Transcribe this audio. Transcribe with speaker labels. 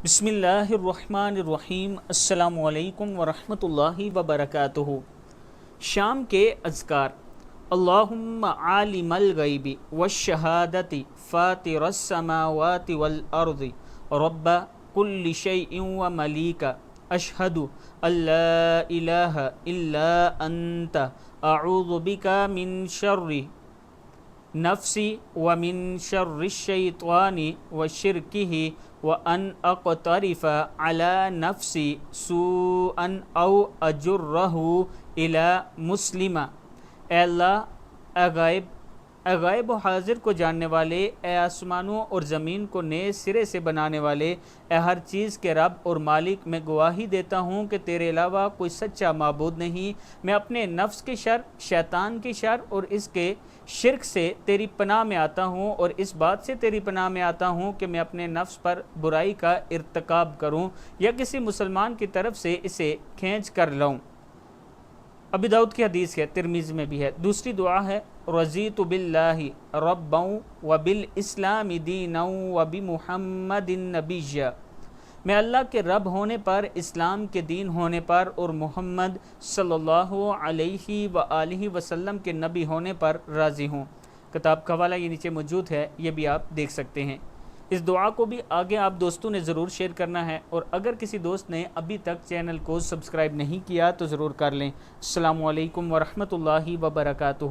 Speaker 1: بسم اللہ الرحمن الرحیم۔ السلام علیکم ورحمۃ اللہ وبرکاتہ۔ شام کے اذکار: اللہم عالم الغیب والشہادۃ فاطر السماوات والارض رب کل شیء وملیک اشہد ان لا الہ الا انت اعوذ بک من شر نفسی ومن شر الشیطان وشرکہ وان اقترف علی نفسی سوءا او اجرہ الی مسلم۔ اے اللہ، اے غائب و حاضر کو جاننے والے، اے آسمانوں اور زمین کو نئے سرے سے بنانے والے، اے ہر چیز کے رب اور مالک، میں گواہی دیتا ہوں کہ تیرے علاوہ کوئی سچا معبود نہیں۔ میں اپنے نفس کے شر، شیطان کے شر اور اس کے شرک سے تیری پناہ میں آتا ہوں، اور اس بات سے تیری پناہ میں آتا ہوں کہ میں اپنے نفس پر برائی کا ارتکاب کروں یا کسی مسلمان کی طرف سے اسے کھینچ کر لاؤں۔ ابی داؤد کی حدیث ہے، ترمذی میں بھی ہے۔ دوسری دعا ہے: رضیت باللہ ربا وبالاسلام دینا وبمحمد نبیا۔ میں اللہ کے رب ہونے پر، اسلام کے دین ہونے پر اور محمد صلی اللہ علیہ وآلہ وسلم کے نبی ہونے پر راضی ہوں۔ کتاب کا حوالہ یہ نیچے موجود ہے، یہ بھی آپ دیکھ سکتے ہیں۔ اس دعا کو بھی آگے آپ دوستوں نے ضرور شیئر کرنا ہے، اور اگر کسی دوست نے ابھی تک چینل کو سبسکرائب نہیں کیا تو ضرور کر لیں۔ السلام علیکم ورحمۃ اللہ وبرکاتہ۔